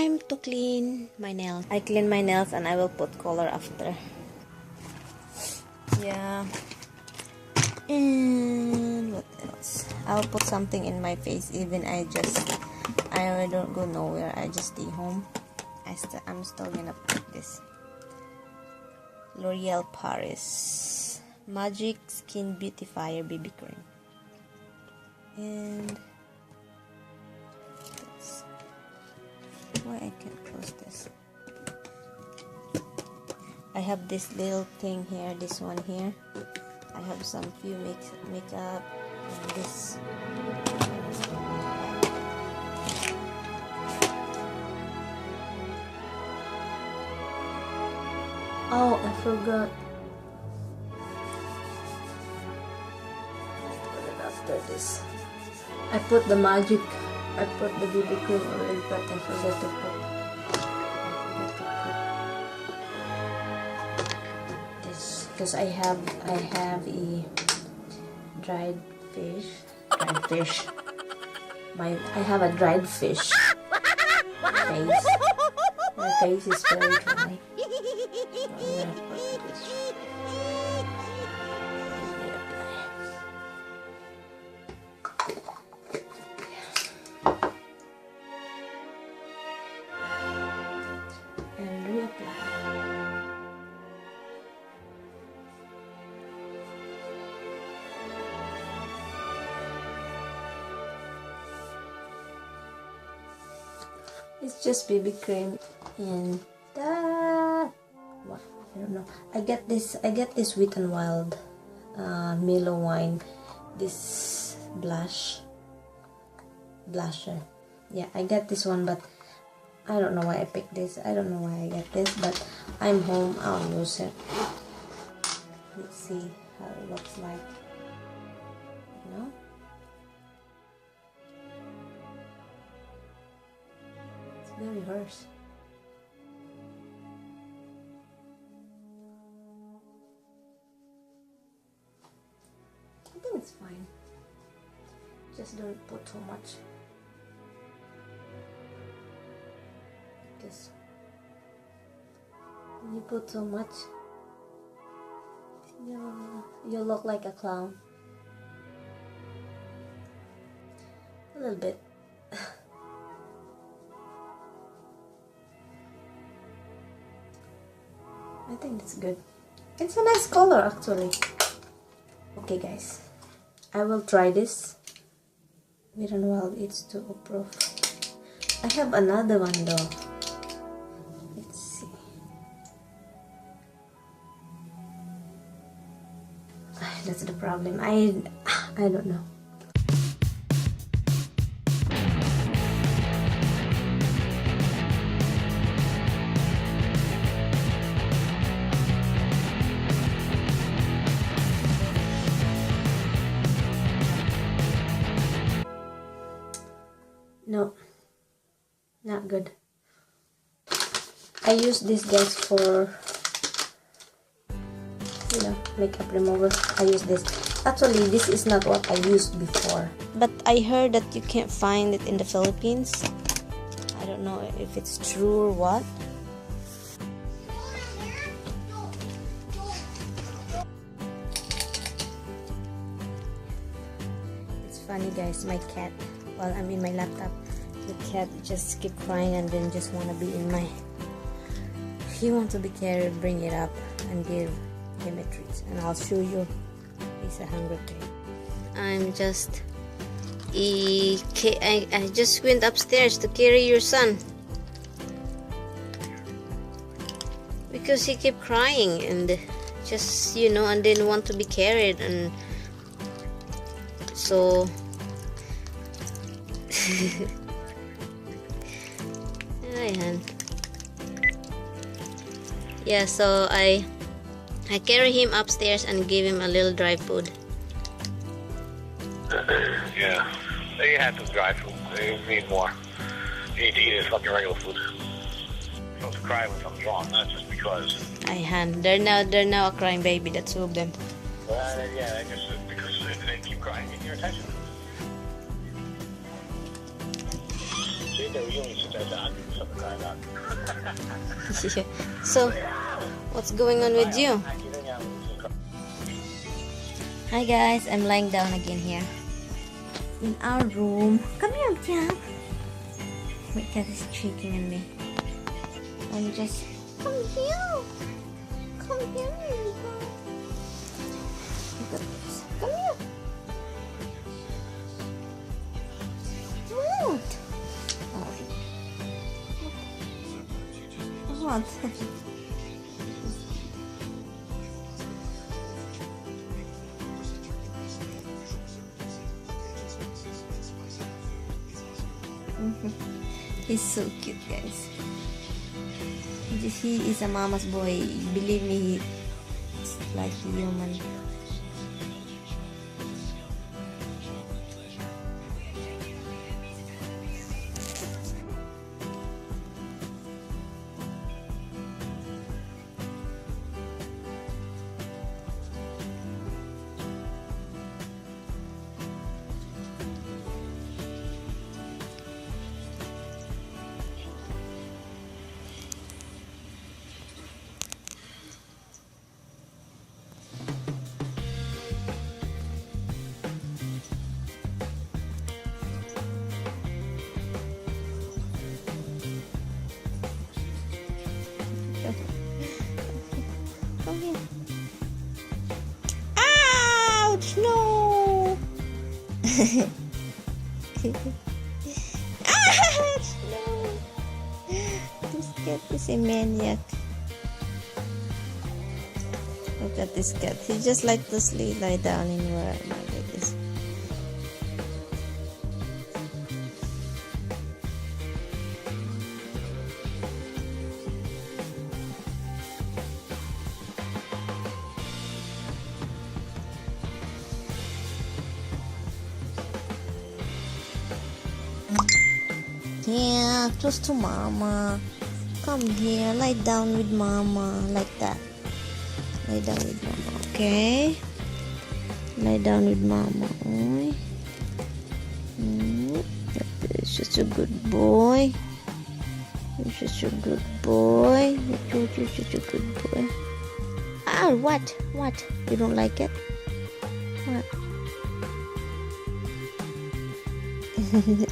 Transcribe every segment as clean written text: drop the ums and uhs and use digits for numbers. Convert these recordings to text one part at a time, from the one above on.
time to clean my nails. I clean my nails and I will put color after. Yeah. And what else? I'll put something in my face. Even I don't go nowhere. I just stay home. I'm still gonna put this L'Oreal Paris Magic Skin Beautifier BB Cream. And that's why I can't close this. I have this little thing here, this one here. I have some few makeup and this. Oh, I forgot. Put it after this. I put the BB cream already, but I forgot to put this because I have a dried fish. I have a dried fish face. My face is very dry. And reapply. It's just BB cream and what? I don't know. I get this Wet n Wild Mellow Wine, this blusher. Yeah, I got this one, but I don't know why I picked this. I don't know why I got this, but I'm home. I'll use it. Let's see how it looks like. You know? It's very harsh. I think it's fine. Just don't put too much. Because when you put so much, you look like a clown. A little bit. I think it's good. It's a nice color actually. Okay guys, I will try this. Wet n Wild, it's too proof. I have another one though. Let's see. That's the problem. I don't know. No, not good. I use this guys for, makeup remover. I use this. Actually, this is not what I used before, but I heard that you can't find it in the Philippines. I don't know if it's true or what. It's funny guys, my cat, while I'm in my laptop, the cat just keep crying and then just want to be in my, he wants to be carried, bring it up and give him a treat, and I'll show you. He's a hungry kid. I just went upstairs to carry your son because he kept crying and just and didn't want to be carried, and so yeah, so I carry him upstairs and give him a little dry food. Yeah, they have some dry food. They need more. You need to eat his fucking regular food. You're supposed to cry when something's wrong, not just because. They're now a crying baby. That's two of them. Yeah, just because they keep crying, get your attention. See, they were using such as So, what's going on with you? Hi guys, I'm lying down again here in our room. Come here, Jam. My cat is shaking on me. I'm just come here. Come here. Look at this. Come here. What? What? He's so cute, guys. He is a mama's boy. Believe me, he's like a human. Come here. Ouch! No! Ouch! No! This cat is a maniac. Look at this cat. He just like to lie down in where my leg is. Yeah, close to mama. Come here, lie down with mama, like that. Lie down with mama, okay? Lie down with mama. You're such a good boy. You're such a good boy. You're such a good boy. Ah, what? What? You don't like it? What?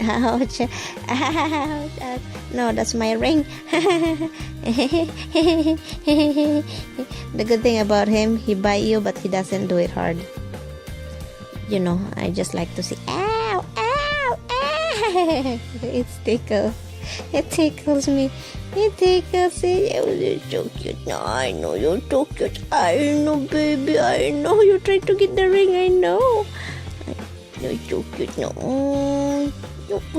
Ouch. Ouch. Ouch. No, that's my ring. The good thing about him, he bite you, but he doesn't do it hard. You know, I just like to say, ow, ow, ow. It's tickle. It tickles me. It tickles me. Oh, you're so cute. No, I know you're so cute. I know, baby. I know you're trying to get the ring. I know. You're so cute. No. What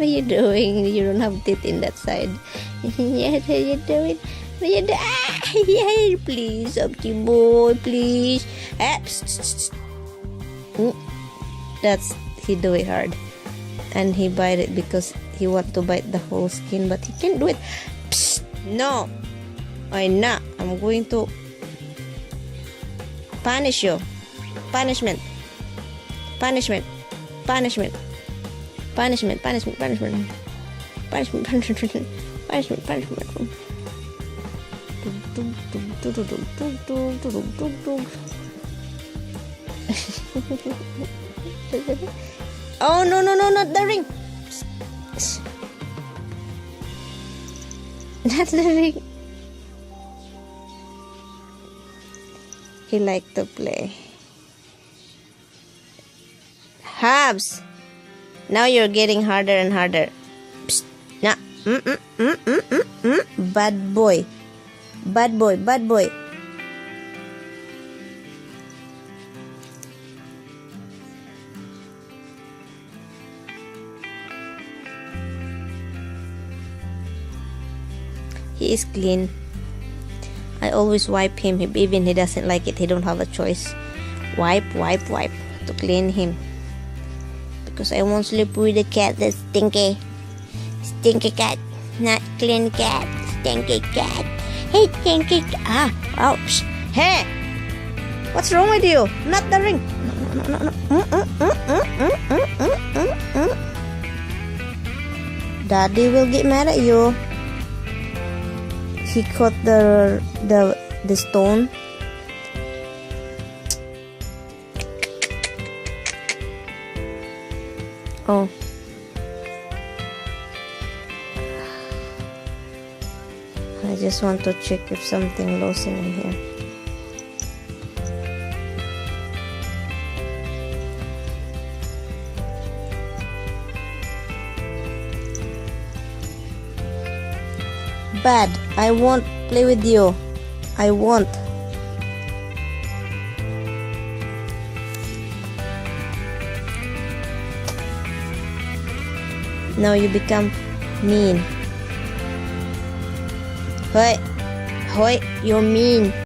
are you doing? You don't have teeth in that side. Yes, what are you doing? What are you doing? Ah, yeah, please, Opti boy, please. Ah, That's, he do it hard. And he bite it because he want to bite the whole skin, but he can't do it. Psst, no. I'm not. I'm going to punish you. Punishment. Punishment. Punishment. Punishment. Punishment. Punishment. Punishment. Punishment. Punishment. Punishment. Oh, no, no, no, not the ring. Not the ring. He like to play. Habs, now you're getting harder and harder. Psst. Nah. Bad boy. Bad boy. Bad boy. He is clean. I always wipe him. Even he doesn't like it, he don't have a choice. Wipe to clean him. Because I won't sleep with a cat that's stinky. Stinky cat. Not clean cat. Stinky cat. Hey, stinky cat. Ah, ouch. Hey! What's wrong with you? Not the ring. No. Daddy will get mad at you. He caught the stone. Oh. I just want to check if something loose in here. Bad. I won't play with you. I won't. Now you become mean. Hoy, you're mean.